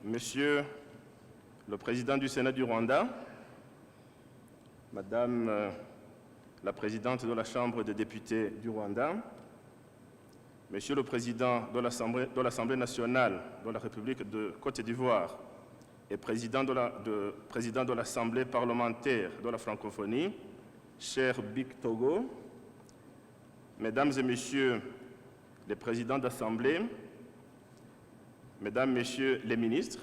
Monsieur le Président du Sénat du Rwanda, Madame la Présidente de la Chambre des députés du Rwanda, Monsieur le Président de l'Assemblée nationale de la République de Côte d'Ivoire et Président de l'Assemblée parlementaire de la francophonie, cher Big Togo, Mesdames et Messieurs les Présidents d'Assemblée, Mesdames, Messieurs les ministres,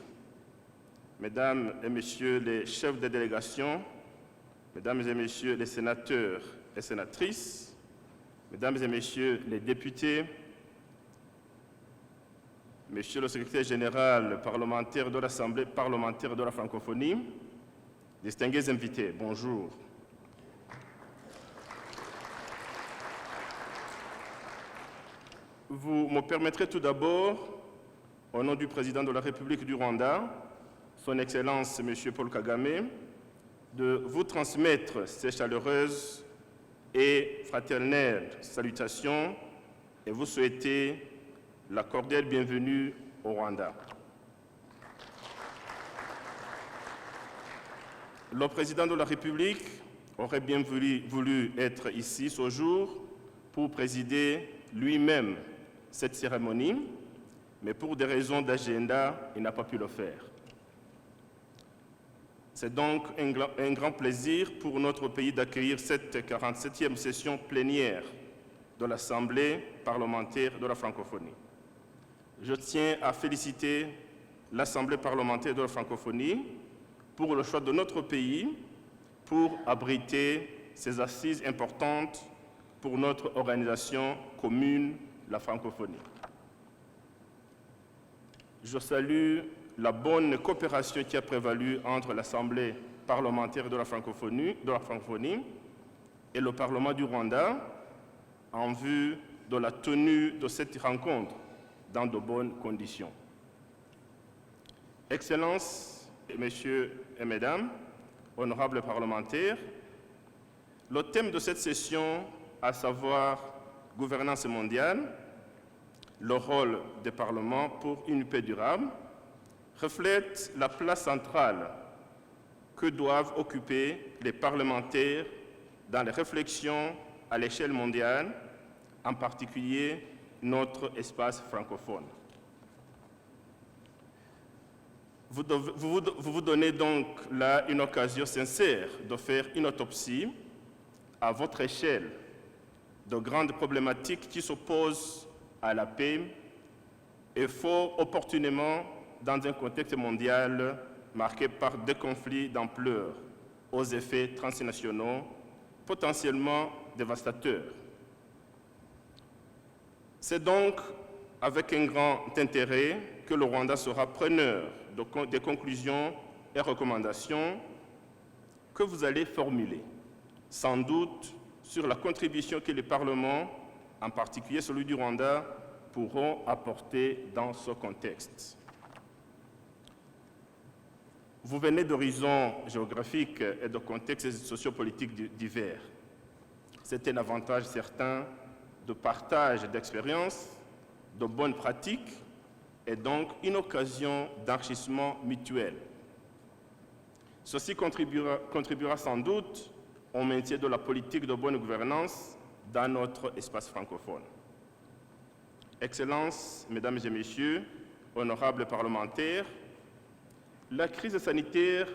Mesdames et Messieurs les chefs de délégation, Mesdames et Messieurs les sénateurs et sénatrices, Mesdames et Messieurs les députés, Monsieur le secrétaire général parlementaire de l'Assemblée parlementaire de la francophonie, distingués invités, bonjour. Vous me permettrez tout d'abord, au nom du Président de la République du Rwanda, Son Excellence M. Paul Kagame, de vous transmettre ces chaleureuses et fraternelles salutations et vous souhaiter la cordiale bienvenue au Rwanda. Le Président de la République aurait bien voulu être ici ce jour pour présider lui-même cette cérémonie, mais pour des raisons d'agenda, il n'a pas pu le faire. C'est donc un grand plaisir pour notre pays d'accueillir cette 47e session plénière de l'Assemblée parlementaire de la francophonie. Je tiens à féliciter l'Assemblée parlementaire de la francophonie pour le choix de notre pays pour abriter ces assises importantes pour notre organisation commune, la francophonie. Je salue la bonne coopération qui a prévalu entre l'Assemblée parlementaire de la francophonie et le Parlement du Rwanda en vue de la tenue de cette rencontre dans de bonnes conditions. Excellences, Messieurs et Mesdames, honorables parlementaires, le thème de cette session, à savoir gouvernance mondiale, le rôle des parlements pour une paix durable, reflète la place centrale que doivent occuper les parlementaires dans les réflexions à l'échelle mondiale, en particulier notre espace francophone. Vous vous donnez donc là une occasion sincère de faire une autopsie à votre échelle de grandes problématiques qui s'opposent à la paix et fort opportunément dans un contexte mondial marqué par des conflits d'ampleur aux effets transnationaux potentiellement dévastateurs. C'est donc avec un grand intérêt que le Rwanda sera preneur des conclusions et recommandations que vous allez formuler, sans doute sur la contribution que les parlements, en particulier celui du Rwanda, pourront apporter dans ce contexte. Vous venez d'horizons géographiques et de contextes sociopolitiques divers. C'est un avantage certain de partage d'expériences, de bonnes pratiques et donc une occasion d'enrichissement mutuel. Ceci contribuera sans doute au maintien de la politique de bonne gouvernance dans notre espace francophone. Excellences, Mesdames et Messieurs, honorables parlementaires, la crise sanitaire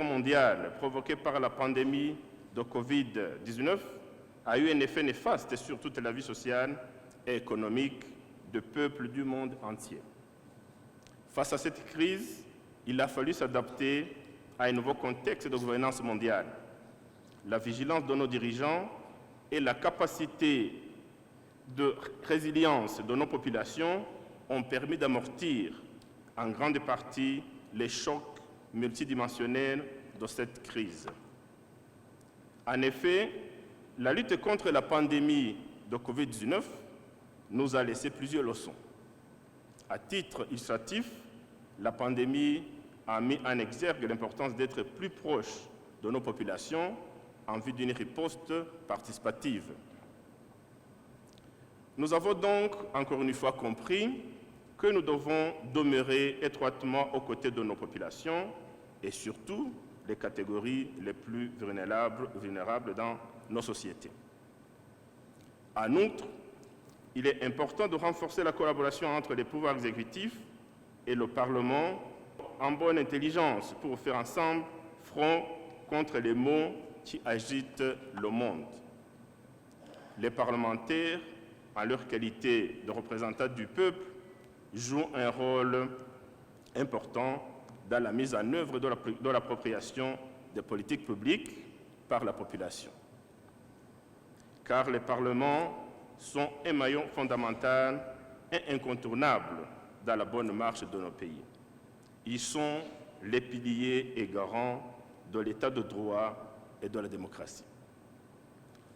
mondiale provoquée par la pandémie de Covid-19 a eu un effet néfaste sur toute la vie sociale et économique de peuples du monde entier. Face à cette crise, il a fallu s'adapter à un nouveau contexte de gouvernance mondiale. la vigilance de nos dirigeants et la capacité de résilience de nos populations ont permis d'amortir en grande partie les chocs multidimensionnels de cette crise. En effet, la lutte contre la pandémie de Covid-19 nous a laissé plusieurs leçons. À titre illustratif, la pandémie a mis en exergue l'importance d'être plus proche de nos populations en vue d'une riposte participative. Nous avons donc encore une fois compris que nous devons demeurer étroitement aux côtés de nos populations et surtout les catégories les plus vulnérables dans nos sociétés. En outre, il est important de renforcer la collaboration entre les pouvoirs exécutifs et le Parlement en bonne intelligence pour faire ensemble front contre les maux qui agitent le monde. Les parlementaires, en leur qualité de représentants du peuple, jouent un rôle important dans la mise en œuvre de l'appropriation des politiques publiques par la population. Car les parlements sont un maillon fondamental et incontournable dans la bonne marche de nos pays. Ils sont les piliers et garants de l'état de droit et de la démocratie.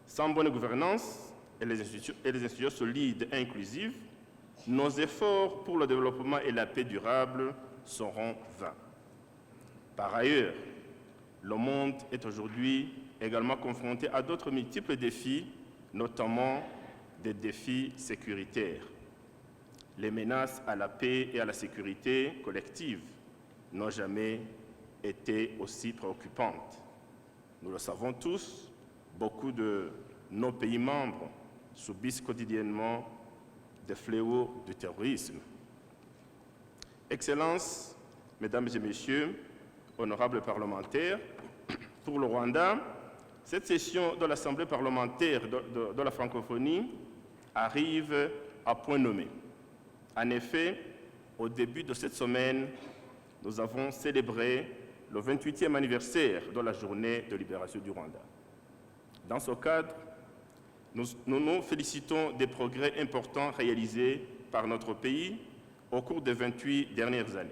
Sans bonne gouvernance et les institutions solides et inclusives, nos efforts pour le développement et la paix durable seront vains. Par ailleurs, le monde est aujourd'hui également confronté à d'autres multiples défis, notamment des défis sécuritaires. Les menaces à la paix et à la sécurité collective n'ont jamais été aussi préoccupantes. Nous le savons tous, beaucoup de nos pays membres subissent quotidiennement des fléaux du terrorisme. Excellences, Mesdames et Messieurs, honorables parlementaires, pour le Rwanda, cette session de l'Assemblée parlementaire de la francophonie arrive à point nommé. En effet, au début de cette semaine, nous avons célébré le 28e anniversaire de la journée de libération du Rwanda. Dans ce cadre, nous nous félicitons des progrès importants réalisés par notre pays au cours des 28 dernières années.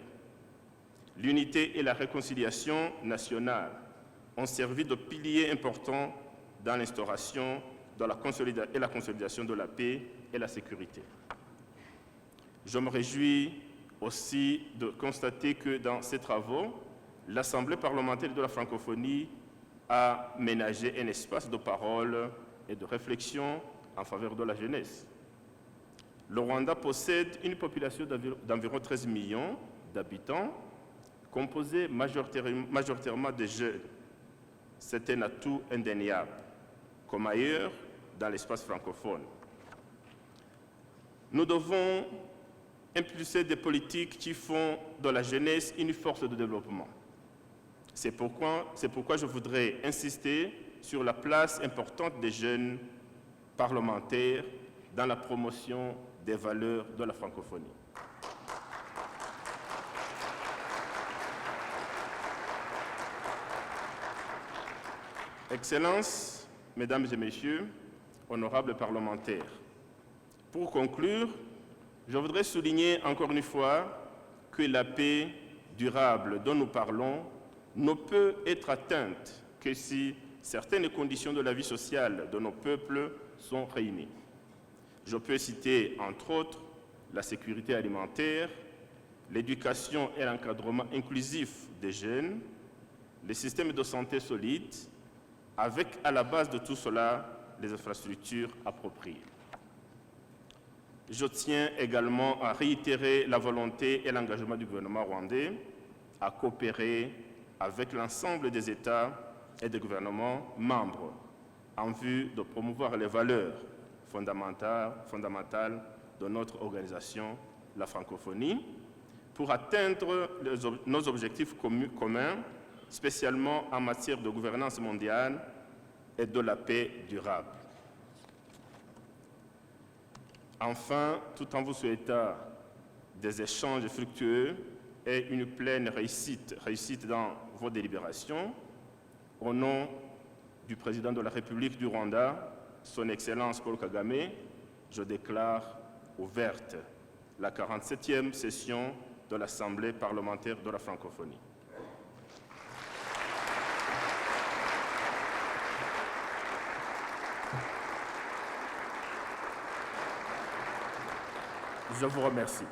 L'unité et la réconciliation nationale ont servi de piliers importants dans l'instauration et la consolidation de la paix et la sécurité. Je me réjouis aussi de constater que dans ces travaux, l'Assemblée parlementaire de la francophonie a ménagé un espace de parole et de réflexion en faveur de la jeunesse. Le Rwanda possède une population d'environ 13 millions d'habitants, composée majoritairement de jeunes. C'est un atout indéniable, comme ailleurs dans l'espace francophone. Nous devons impulser des politiques qui font de la jeunesse une force de développement. C'est pourquoi je voudrais insister sur la place importante des jeunes parlementaires dans la promotion des valeurs de la francophonie. Excellences, Mesdames et Messieurs, honorables parlementaires, pour conclure, je voudrais souligner encore une fois que la paix durable dont nous parlons ne peut être atteinte que si certaines conditions de la vie sociale de nos peuples sont réunies. Je peux citer, entre autres, la sécurité alimentaire, l'éducation et l'encadrement inclusif des jeunes, les systèmes de santé solides, avec à la base de tout cela les infrastructures appropriées. Je tiens également à réitérer la volonté et l'engagement du gouvernement rwandais à coopérer avec l'ensemble des États et des gouvernements membres en vue de promouvoir les valeurs fondamentales de notre organisation, la francophonie, pour atteindre nos objectifs communs, spécialement en matière de gouvernance mondiale et de la paix durable. Enfin, tout en vous souhaitant des échanges fructueux et une pleine réussite dans vos délibérations, au nom du président de la République du Rwanda, son Excellence Paul Kagame, je déclare ouverte la 47e session de l'Assemblée parlementaire de la francophonie. Je vous remercie.